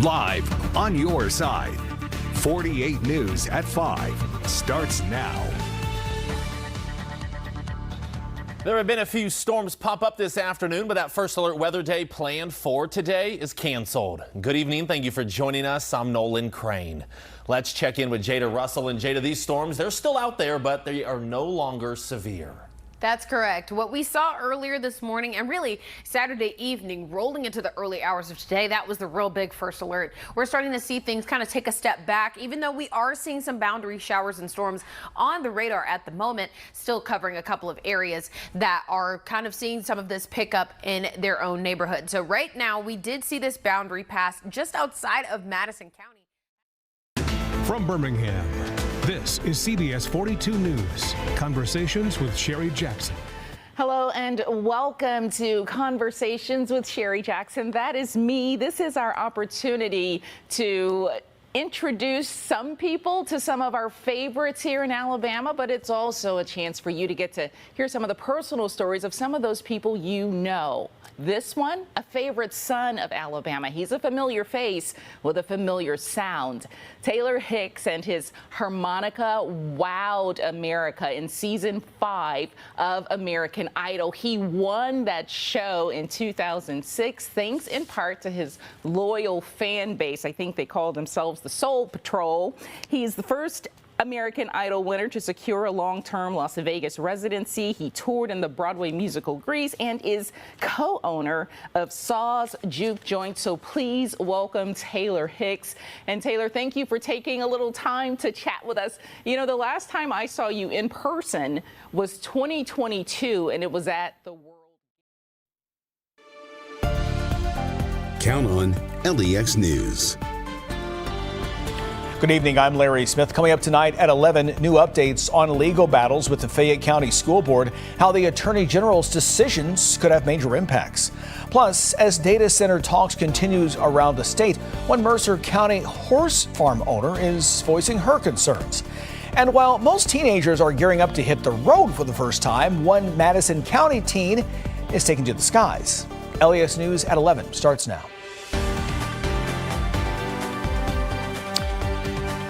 live on your side. 48 News at 5 starts now. There have been a few storms pop up this afternoon, but that first alert weather day planned for today is canceled. Good evening. Thank you for joining us. I'm Nolan Crane. Let's check in with Jada Russell. And Jada, these storms, they're still out there, but they are no longer severe. That's correct. What we saw earlier this morning and really Saturday evening rolling into the early hours of today, that was the real big first alert. We're starting to see things kind of take a step back, even though we are seeing some boundary showers and storms on the radar at the moment, still covering a couple of areas that are kind of seeing some of this pickup in their own neighborhood. So right now we did see this boundary pass just outside of Madison County. From Birmingham, this is CBS 42 News. Conversations with Sherri Jackson. Hello and welcome to Conversations with Sherri Jackson. That is me. This is our opportunity to introduce some people to some of our favorites here in Alabama, but it's also a chance for you to get to hear some of the personal stories of some of those people you know. This one, a favorite son of Alabama. He's a familiar face with a familiar sound. Taylor Hicks and his harmonica wowed America in season 5 of American Idol. He won that show in 2006, thanks in part to his loyal fan base. I think they call themselves the Soul Patrol. He's the first American Idol winner to secure a long-term Las Vegas residency. He toured in the Broadway musical Grease and is co-owner of Saw's Juke Joint. So please welcome Taylor Hicks. And Taylor, thank you for taking a little time to chat with us. You know, the last time I saw you in person was 2022, and it was at the World. Count on LEX News. Good evening, I'm Larry Smith. Coming up tonight at 11, new updates on legal battles with the Fayette County School Board, how the Attorney General's decisions could have major impacts. Plus, as data center talks continues around the state, one Mercer County horse farm owner is voicing her concerns. And while most teenagers are gearing up to hit the road for the first time, one Madison County teen is taking to the skies. LEX News at 11 starts now.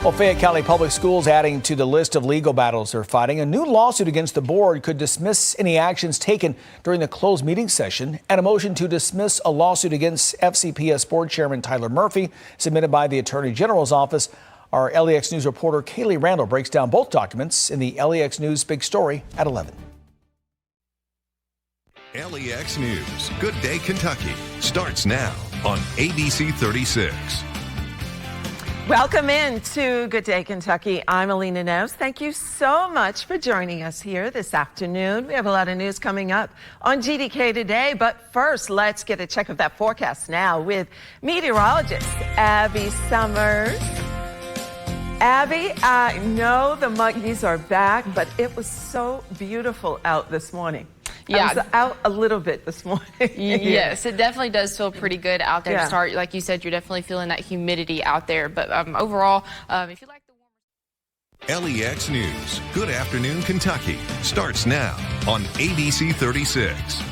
Well, Fayette County Public Schools adding to the list of legal battles they're fighting. A new lawsuit against the board could dismiss any actions taken during the closed meeting session, and a motion to dismiss a lawsuit against FCPS Board Chairman Tyler Murphy submitted by the Attorney General's office. Our LEX News reporter Kaylee Randall breaks down both documents in the LEX News Big Story at 11. LEX News, Good Day Kentucky, starts now on ABC 36. Welcome in to Good Day Kentucky. I'm Alina Neves. Thank you so much for joining us here this afternoon. We have a lot of news coming up on GDK today, but first let's get a check of that forecast now with meteorologist Abby Summers. Abby, I know the Muggies are back, but it was so beautiful out this morning. Yeah. I was out a little bit this morning. Yes, it definitely does feel pretty good out there to start. Like you said, you're definitely feeling that humidity out there. But overall, if you like the warmer... LEX News, Good Afternoon Kentucky, starts now on ABC 36.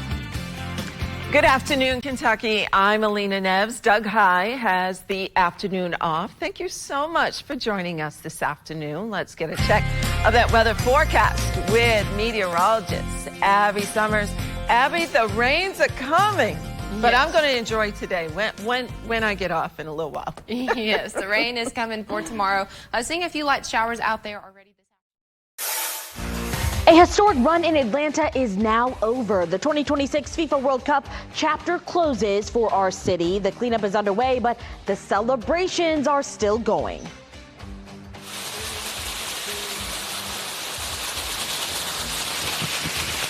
Good afternoon, Kentucky. I'm Alina Neves. Doug High has the afternoon off. Thank you so much for joining us this afternoon. Let's get a check of that weather forecast with meteorologist Abby Summers. Abby, the rains are coming, but I'm going to enjoy today when I get off in a little while. Yes, the rain is coming for tomorrow. Seeing a few light showers out there already. A historic run in Atlanta is now over. The 2026 FIFA World Cup chapter closes for our city. The cleanup is underway, but the celebrations are still going.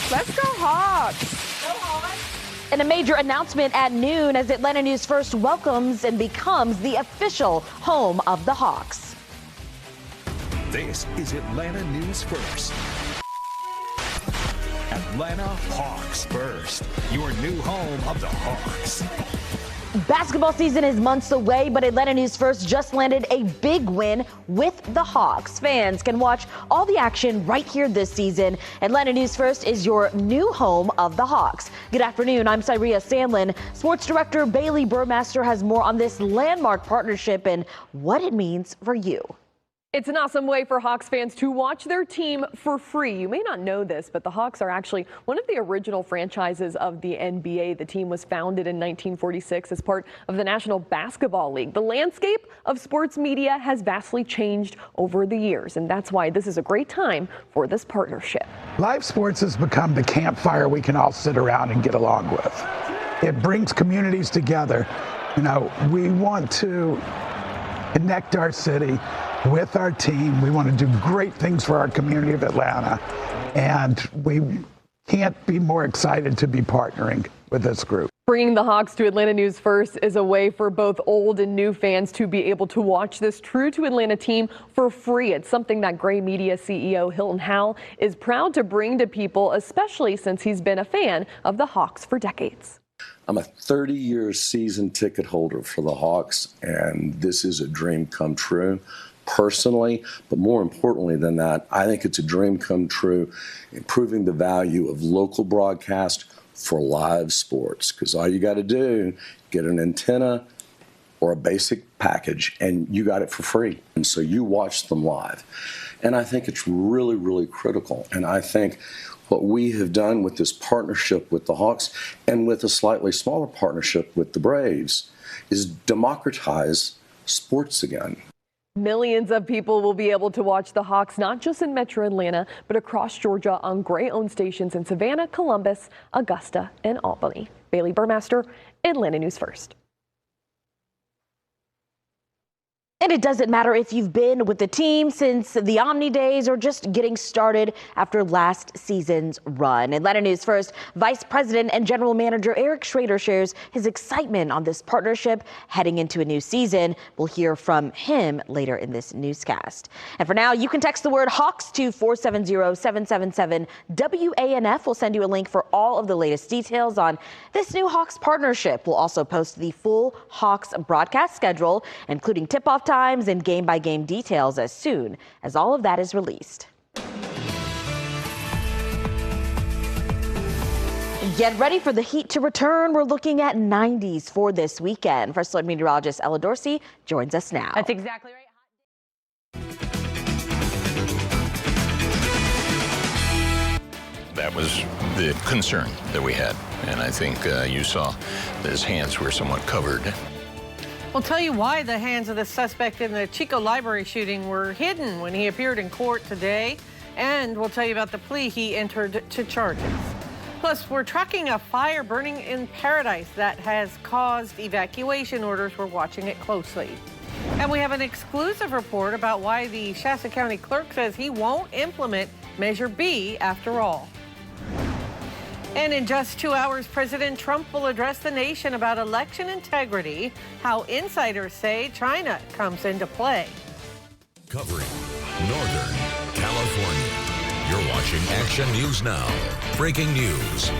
Let's go Hawks! And a major announcement at noon as Atlanta News First welcomes and becomes the official home of the Hawks. This is Atlanta News First. Atlanta Hawks First, your new home of the Hawks. Basketball season is months away, but Atlanta News First just landed a big win with the Hawks. Fans can watch all the action right here this season. Atlanta News First is your new home of the Hawks. Good afternoon, I'm Cyria Sandlin. Sports Director Bailey Burmaster has more on this landmark partnership and what it means for you. It's an awesome way for Hawks fans to watch their team for free. You may not know this, but the Hawks are actually one of the original franchises of the NBA. The team was founded in 1946 as part of the National Basketball League. The landscape of sports media has vastly changed over the years, and that's why this is a great time for this partnership. Live sports has become the campfire we can all sit around and get along with. It brings communities together. You know, we want to connect our city with our team. We want to do great things for our community of Atlanta, and we can't be more excited to be partnering with this group. Bringing the Hawks to Atlanta News First is a way for both old and new fans to be able to watch this true to Atlanta team for free. It's something that Gray Media CEO Hilton Howell is proud to bring to people, especially since he's been a fan of the Hawks for decades. I'm a 30-year season ticket holder for the Hawks, and this is a dream come true. Personally, but more importantly than that, I think it's a dream come true, improving the value of local broadcast for live sports. Because all you got to do, get an antenna or a basic package, and you got it for free. And so you watch them live. And I think it's really, really critical. And I think what we have done with this partnership with the Hawks and with a slightly smaller partnership with the Braves is democratize sports again. Millions of people will be able to watch the Hawks not just in Metro Atlanta, but across Georgia on Gray-owned stations in Savannah, Columbus, Augusta, and Albany. Bailey Burmaster, Atlanta News First. And it doesn't matter if you've been with the team since the Omni days or just getting started after last season's run. Atlanta News First Vice President and General Manager Eric Schrader shares his excitement on this partnership heading into a new season. We'll hear from him later in this newscast. And for now, you can text the word Hawks to 470-777 WANF. We'll send you a link for all of the latest details on this new Hawks partnership. We'll also post the full Hawks broadcast schedule, including tip-off times and game-by-game details as soon as all of that is released. Get ready for the heat to return. We're looking at 90s for this weekend. First Alert meteorologist Ella Dorsey joins us now. That's exactly right. That was the concern that we had, and I think you saw that his hands were somewhat covered. We'll tell you why the hands of the suspect in the Chico Library shooting were hidden when he appeared in court today. And we'll tell you about the plea he entered to charges. Plus, we're tracking a fire burning in Paradise that has caused evacuation orders. We're watching it closely. And we have an exclusive report about why the Shasta County clerk says he won't implement Measure B after all. And in just 2 hours, President Trump will address the nation about election integrity, how insiders say China comes into play. Covering Northern California. You're watching Action News Now. Breaking news.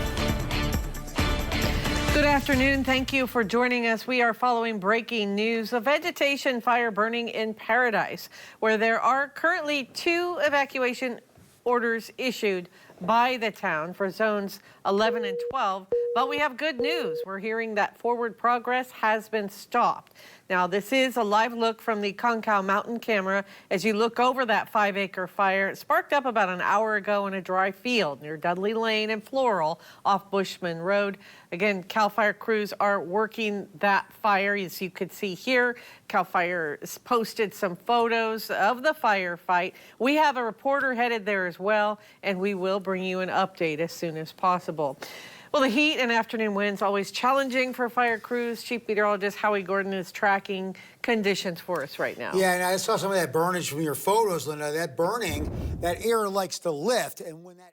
Good afternoon. Thank you for joining us. We are following breaking news. A vegetation fire burning in Paradise, where there are currently 2 evacuation orders issued by the town for zones 11 and 12. But we have good news. We're hearing that forward progress has been stopped. Now, this is a live look from the Concow Mountain camera as you look over that 5-acre fire. It sparked up about an hour ago in a dry field near Dudley Lane and Floral off Bushman Road. Again, CAL FIRE crews are working that fire. As you could see here, CAL FIRE posted some photos of the firefight. We have a reporter headed there as well, and we will bring you an update as soon as possible. Well, the heat and afternoon winds always challenging for fire crews. Chief Meteorologist Howie Gordon is tracking conditions for us right now. Yeah, and I saw some of that burnage from your photos, Linda. That burning, that air likes to lift, and when that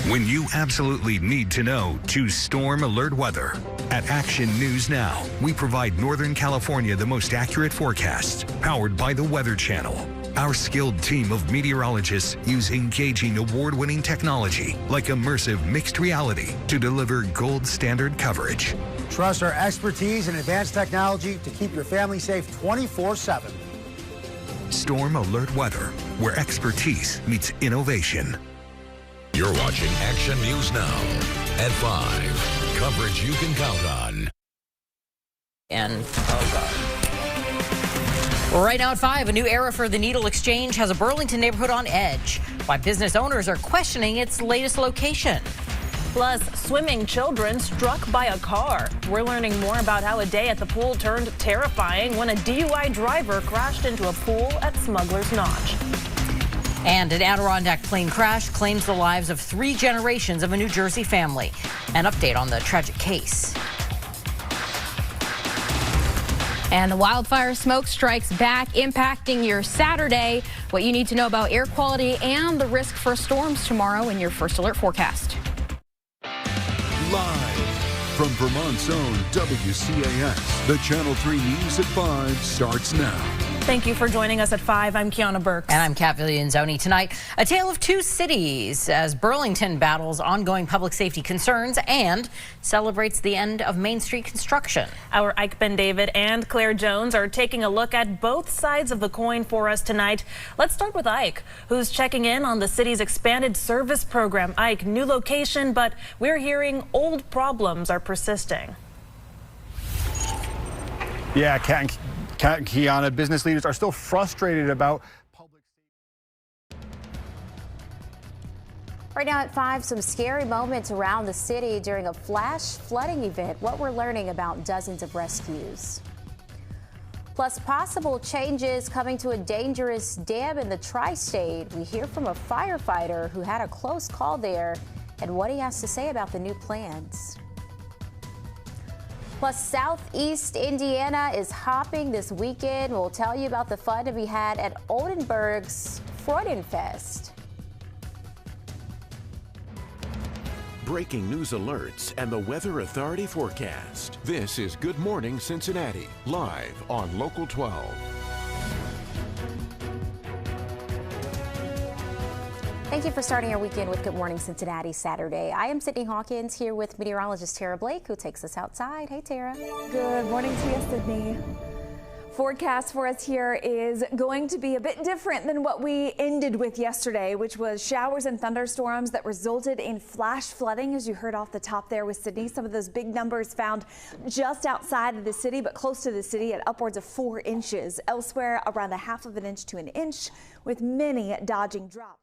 When you absolutely need to know, choose Storm Alert Weather. At Action News Now, we provide Northern California the most accurate forecasts, powered by the Weather Channel. Our skilled team of meteorologists use engaging award-winning technology like immersive mixed reality to deliver gold standard coverage. Trust our expertise and advanced technology to keep your family safe 24/7. Storm Alert Weather, where expertise meets innovation. You're watching Action News Now at 5. Coverage you can count on. And right now at 5, a new era for the Needle Exchange has a Burlington neighborhood on edge. Why business owners are questioning its latest location. Plus, swimming children struck by a car. We're learning more about how a day at the pool turned terrifying when a DUI driver crashed into a pool at Smuggler's Notch. And an Adirondack plane crash claims the lives of 3 generations of a New Jersey family. An update on the tragic case. And the wildfire smoke strikes back, impacting your Saturday. What you need to know about air quality and the risk for storms tomorrow in your First Alert forecast. Live from Vermont's own WCAX, the Channel 3 News at 5 starts now. Thank you for joining us at 5. I'm Kiana Burks. And I'm Kathleen Zoni. Tonight, a tale of 2 cities as Burlington battles ongoing public safety concerns and celebrates the end of Main Street construction. Our Ike Ben David and Claire Jones are taking a look at both sides of the coin for us tonight. Let's start with Ike, who's checking in on the city's expanded service program. Ike, new location, but we're hearing old problems are persisting. Yeah, Kiana, business leaders are still frustrated about public safety. Right now at 5, some scary moments around the city during a flash flooding event. What we're learning about dozens of rescues. Plus, possible changes coming to a dangerous dam in the tri-state. We hear from a firefighter who had a close call there and what he has to say about the new plans. Plus, Southeast Indiana is hopping this weekend. We'll tell you about the fun to be had at Oldenburg's Freudenfest. Breaking news alerts and the Weather Authority forecast. This is Good Morning Cincinnati, live on Local 12. Thank you for starting our weekend with Good Morning Cincinnati Saturday. I am Sydney Hawkins here with meteorologist Tara Blake, who takes us outside. Hey, Tara. Good morning to you, Sydney. Forecast for us here is going to be a bit different than what we ended with yesterday, which was showers and thunderstorms that resulted in flash flooding, as you heard off the top there with Sydney. Some of those big numbers found just outside of the city, but close to the city at upwards of 4 inches. Elsewhere, around a half of an inch to an inch, with many dodging drops.